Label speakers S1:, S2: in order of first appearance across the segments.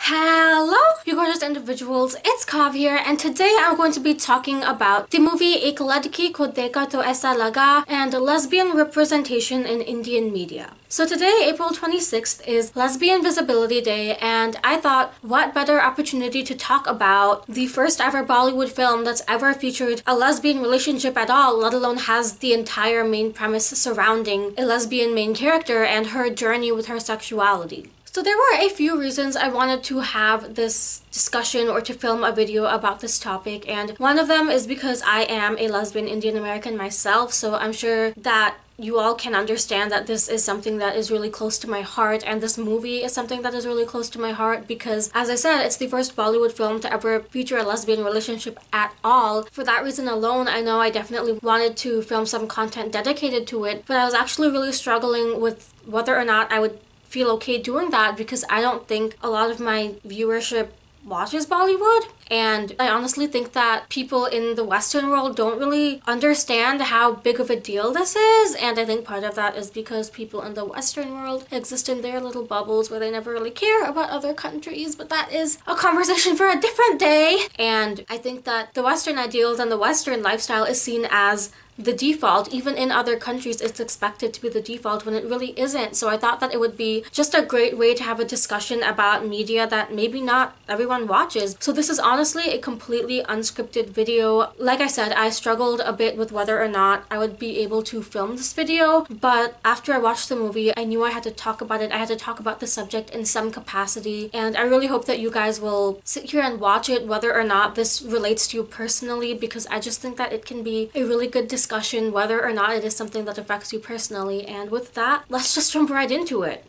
S1: Hello, you gorgeous individuals, it's Kav here, and today I'm going to be talking about the movie Ek Ladki ko dekha to aisa laga and lesbian representation in Indian media. So today, April 26th, is Lesbian Visibility Day, and I thought, what better opportunity to talk about the first ever Bollywood film that's ever featured a lesbian relationship at all, let alone has the entire main premise surrounding a lesbian main character and her journey with her sexuality. So there were a few reasons I wanted to have this discussion or to film a video about this topic, and one of them is because I am a lesbian Indian American myself, so I'm sure that you all can understand that this is something that is really close to my heart, and this movie is something that is really close to my heart because, as I said, it's the first Bollywood film to ever feature a lesbian relationship at all. For that reason alone, I know I definitely wanted to film some content dedicated to it, but I was actually really struggling with whether or not I would feel okay doing that because I don't think a lot of my viewership watches Bollywood, and I honestly think that people in the Western world don't really understand how big of a deal this is, and I think part of that is because people in the Western world exist in their little bubbles where they never really care about other countries, but that is a conversation for a different day. And I think that the Western ideals and the Western lifestyle is seen as the default. Even in other countries, it's expected to be the default when it really isn't. So I thought that it would be just a great way to have a discussion about media that maybe not everyone watches. So this is honestly a completely unscripted video. Like I said, I struggled a bit with whether or not I would be able to film this video, but after I watched the movie, I knew I had to talk about it. I had to talk about the subject in some capacity, and I really hope that you guys will sit here and watch it whether or not this relates to you personally, because I just think that it can be a really good discussion whether or not it is something that affects you personally. And with that, let's just jump right into it.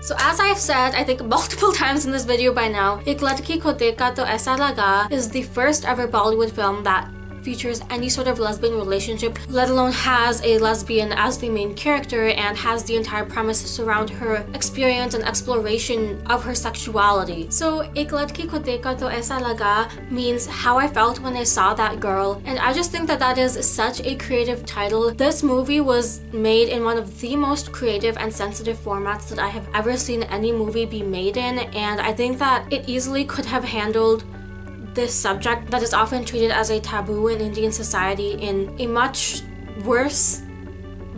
S1: So as I've said, I think multiple times in this video by now, Ek Ladki ko dekha to aisa laga is the first ever Bollywood film that features any sort of lesbian relationship, let alone has a lesbian as the main character and has the entire premise surround her experience and exploration of her sexuality. So Ek Ladki ko dekha to aisa laga means how I felt when I saw that girl, and I just think that that is such a creative title. This movie was made in one of the most creative and sensitive formats that I have ever seen any movie be made in, and I think that it easily could have handled this subject that is often treated as a taboo in Indian society in a much worse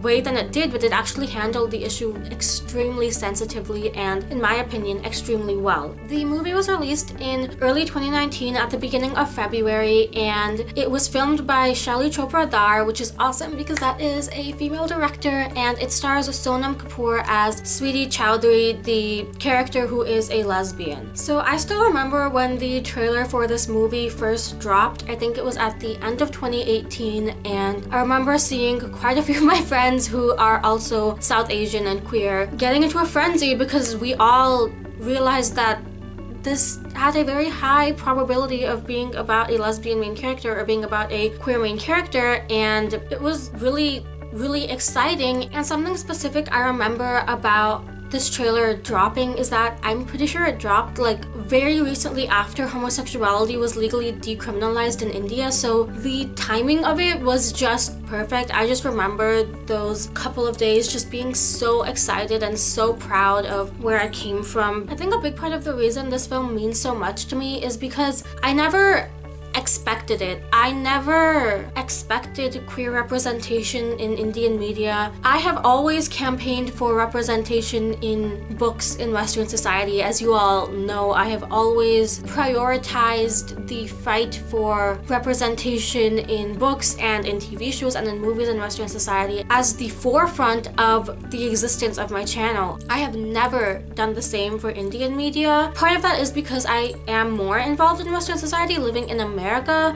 S1: way than it did, but it actually handled the issue extremely sensitively and, in my opinion, extremely well. The movie was released in early 2019 at the beginning of February, and it was filmed by Shelly Chopra Dar, which is awesome because that is a female director, and it stars Sonam Kapoor as Sweetie Chowdhury, the character who is a lesbian. So I still remember when the trailer for this movie first dropped. I think it was at the end of 2018, and I remember seeing quite a few of my friends who are also South Asian and queer getting into a frenzy because we all realized that this had a very high probability of being about a lesbian main character or being about a queer main character, and it was really exciting. And something specific I remember about this trailer dropping is that I'm pretty sure it dropped like very recently after homosexuality was legally decriminalized in India, so the timing of it was just perfect. I just remember those couple of days just being so excited and so proud of where I came from. I think a big part of the reason this film means so much to me is because I never expected it. I never expected queer representation in Indian media. I have always campaigned for representation in books in Western society. As you all know, I have always prioritized the fight for representation in books and in TV shows and in movies in Western society as the forefront of the existence of my channel. I have never done the same for Indian media. Part of that is because I am more involved in Western society living in America,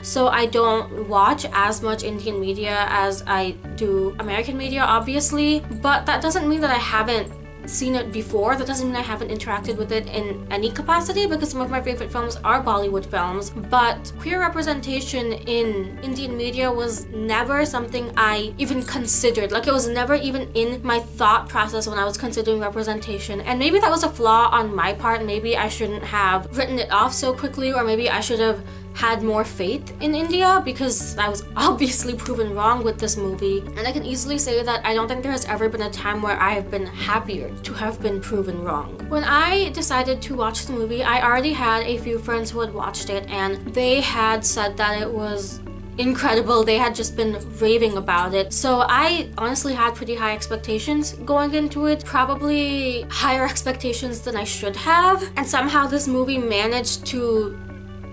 S1: so I don't watch as much Indian media as I do American media, obviously, but that doesn't mean that I haven't seen it before. That doesn't mean I haven't interacted with it in any capacity, because some of my favorite films are Bollywood films, but queer representation in Indian media was never something I even considered. Like, it was never even in my thought process when I was considering representation, and maybe that was a flaw on my part. Maybe I shouldn't have written it off so quickly, or maybe I should have had more faith in India because I was obviously proven wrong with this movie. And I can easily say that I don't think there has ever been a time where I have been happier to have been proven wrong. When I decided to watch the movie, I already had a few friends who had watched it and they had said that it was incredible. They had just been raving about it. So I honestly had pretty high expectations going into it, probably higher expectations than I should have. And somehow this movie managed to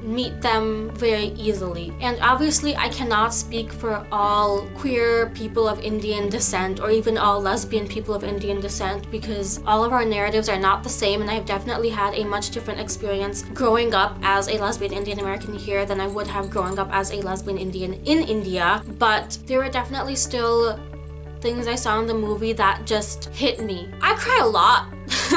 S1: meet them very easily. And obviously I cannot speak for all queer people of Indian descent or even all lesbian people of Indian descent because all of our narratives are not the same, and I've definitely had a much different experience growing up as a lesbian Indian American here than I would have growing up as a lesbian Indian in India. But there were definitely still things I saw in the movie that just hit me. I cry a lot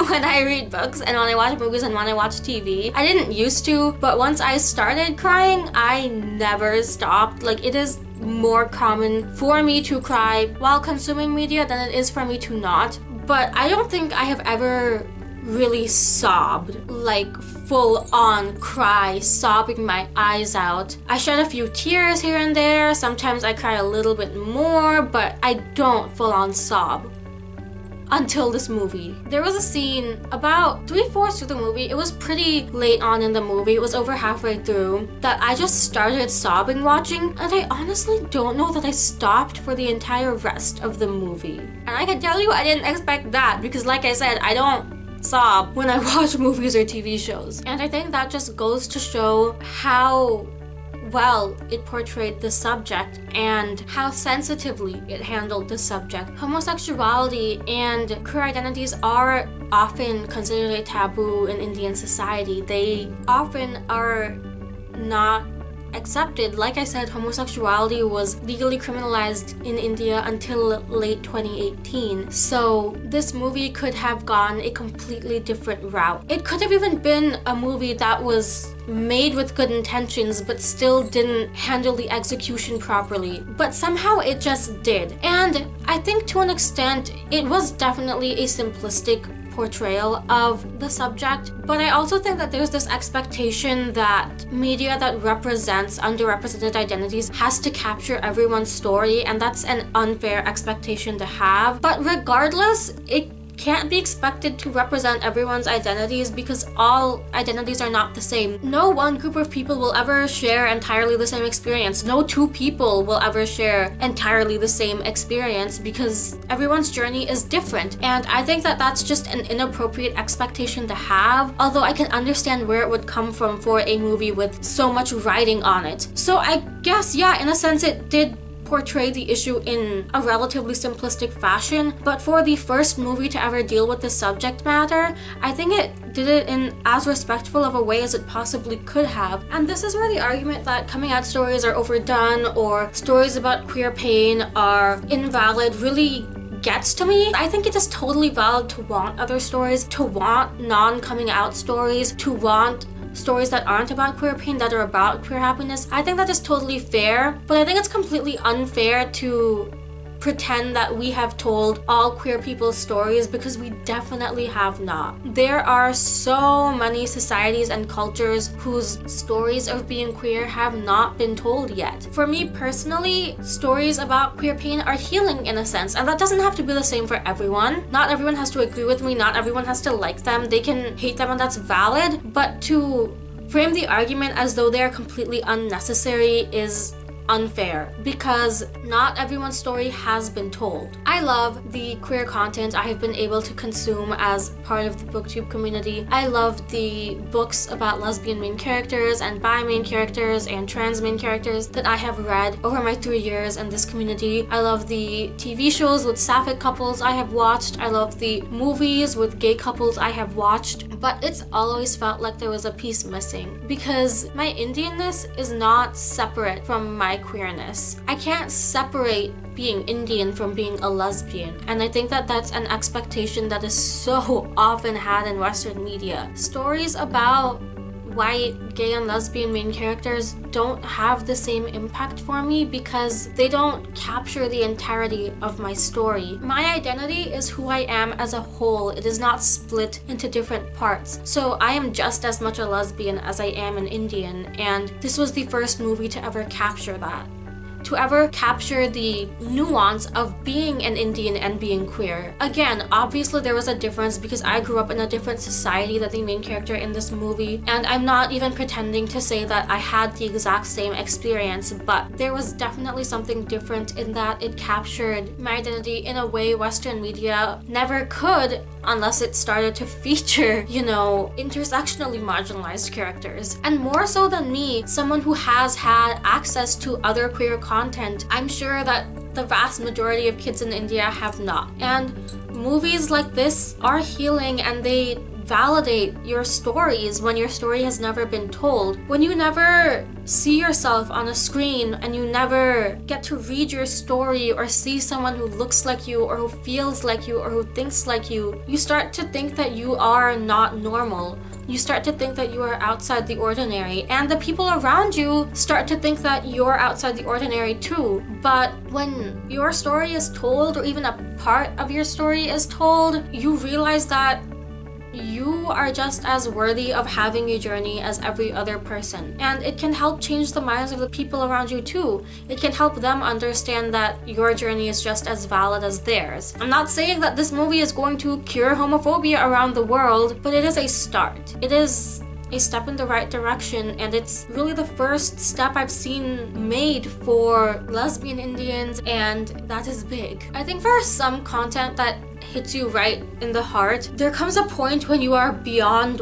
S1: when I read books and when I watch movies and when I watch TV. I didn't used to, but once I started crying, I never stopped. Like, it is more common for me to cry while consuming media than it is for me to not. But I don't think I have ever really sobbed, like full on cry, sobbing my eyes out. I shed a few tears here and there. Sometimes I cry a little bit more, but I don't full on sob. Until this movie. There was a scene about 3/4 through the movie, it was pretty late on in the movie, it was over halfway through, that I just started sobbing watching, and I honestly don't know that I stopped for the entire rest of the movie. And I can tell you I didn't expect that because, like I said, I don't sob when I watch movies or TV shows. And I think that just goes to show how well it portrayed the subject and how sensitively it handled the subject. Homosexuality and queer identities are often considered a taboo in Indian society. They often are not accepted. Like I said, homosexuality was legally criminalized in India until late 2018. So this movie could have gone a completely different route. It could have even been a movie that was made with good intentions but still didn't handle the execution properly. But somehow it just did. And I think to an extent it was definitely a simplistic portrayal of the subject, but I also think that there's this expectation that media that represents underrepresented identities has to capture everyone's story, and that's an unfair expectation to have. But regardless, it can't be expected to represent everyone's identities because all identities are not the same. No one group of people will ever share entirely the same experience. No two people will ever share entirely the same experience because everyone's journey is different. And I think that that's just an inappropriate expectation to have, although I can understand where it would come from for a movie with so much writing on it. So I guess, yeah, in a sense it did portray the issue in a relatively simplistic fashion, but for the first movie to ever deal with the subject matter, I think it did it in as respectful of a way as it possibly could have. And this is where the argument that coming out stories are overdone or stories about queer pain are invalid really gets to me. I think it is totally valid to want other stories, to want non-coming out stories, to want stories that aren't about queer pain, that are about queer happiness. I think that is totally fair, but I think it's completely unfair to pretend that we have told all queer people's stories because we definitely have not. There are so many societies and cultures whose stories of being queer have not been told yet. For me personally, stories about queer pain are healing in a sense, and that doesn't have to be the same for everyone. Not everyone has to agree with me, not everyone has to like them. They can hate them and that's valid, but to frame the argument as though they are completely unnecessary is unfair because not everyone's story has been told. I love the queer content I have been able to consume as part of the booktube community. I love the books about lesbian main characters and bi main characters and trans main characters that I have read over my 3 years in this community. I love the TV shows with sapphic couples I have watched. I love the movies with gay couples I have watched, but it's always felt like there was a piece missing because my Indianness is not separate from my queerness. I can't separate being Indian from being a lesbian, and I think that that's an expectation that is so often had in Western media. Stories about white, gay, and lesbian main characters don't have the same impact for me because they don't capture the entirety of my story. My identity is who I am as a whole. It is not split into different parts. So I am just as much a lesbian as I am an Indian, and this was the first movie to ever capture that. To ever capture the nuance of being an Indian and being queer. Again, obviously there was a difference because I grew up in a different society than the main character in this movie, and I'm not even pretending to say that I had the exact same experience, but there was definitely something different in that it captured my identity in a way Western media never could unless it started to feature, you know, intersectionally marginalized characters. And more so than me, someone who has had access to other queer content, I'm sure that the vast majority of kids in India have not. And movies like this are healing, and they validate your stories when your story has never been told. When you never see yourself on a screen and you never get to read your story or see someone who looks like you or who feels like you or who thinks like you, you start to think that you are not normal. You start to think that you are outside the ordinary, and the people around you start to think that you're outside the ordinary too. But when your story is told, or even a part of your story is told, you realize that you are just as worthy of having a journey as every other person. And it can help change the minds of the people around you too. It can help them understand that your journey is just as valid as theirs. I'm not saying that this movie is going to cure homophobia around the world, but it is a start. It is a step in the right direction, and it's really the first step I've seen made for lesbian Indians, and that is big. I think for some content that hits you right in the heart, there comes a point when you are beyond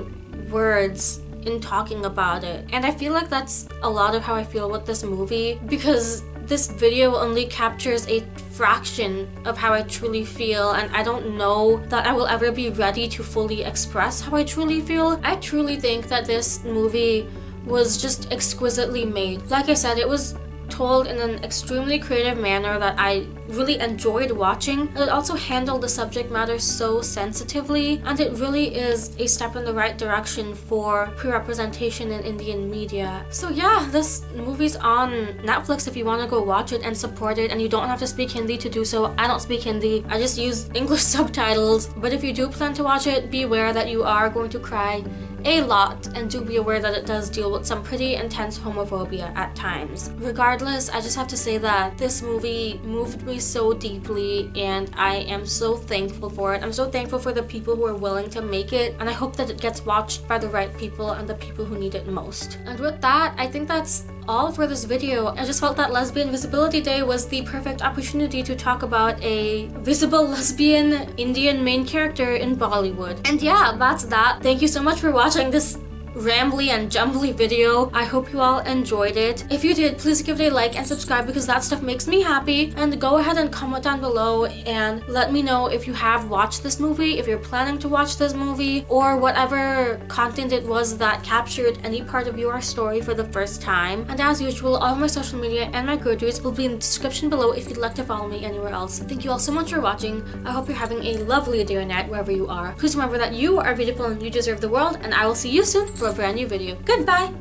S1: words in talking about it. And I feel like that's a lot of how I feel with this movie, because this video only captures a fraction of how I truly feel, and I don't know that I will ever be ready to fully express how I truly feel. I truly think that this movie was just exquisitely made. Like I said, it was told in an extremely creative manner that I really enjoyed watching. It also handled the subject matter so sensitively, and it really is a step in the right direction for queer representation in Indian media. So yeah, this movie's on Netflix if you want to go watch it and support it, and you don't have to speak Hindi to do so. I don't speak Hindi, I just use English subtitles. But if you do plan to watch it, be aware that you are going to cry a lot, and do be aware that it does deal with some pretty intense homophobia at times. Regardless, I just have to say that this movie moved me so deeply, and I am so thankful for it. I'm so thankful for the people who are willing to make it, and I hope that it gets watched by the right people and the people who need it most. And with that, I think that's all for this video. I just felt that Lesbian Visibility Day was the perfect opportunity to talk about a visible lesbian Indian main character in Bollywood. And yeah, that's that. Thank you so much for watching this rambly and jumbly video. I hope you all enjoyed it. If you did, please give it a like and subscribe, because that stuff makes me happy. And go ahead and comment down below and let me know if you have watched this movie, if you're planning to watch this movie, or whatever content it was that captured any part of your story for the first time. And as usual, all of my social media and my go-tos will be in the description below if you'd like to follow me anywhere else. Thank you all so much for watching. I hope you're having a lovely day or night wherever you are. Please remember that you are beautiful and you deserve the world, and I will see you soon for a brand new video. Goodbye!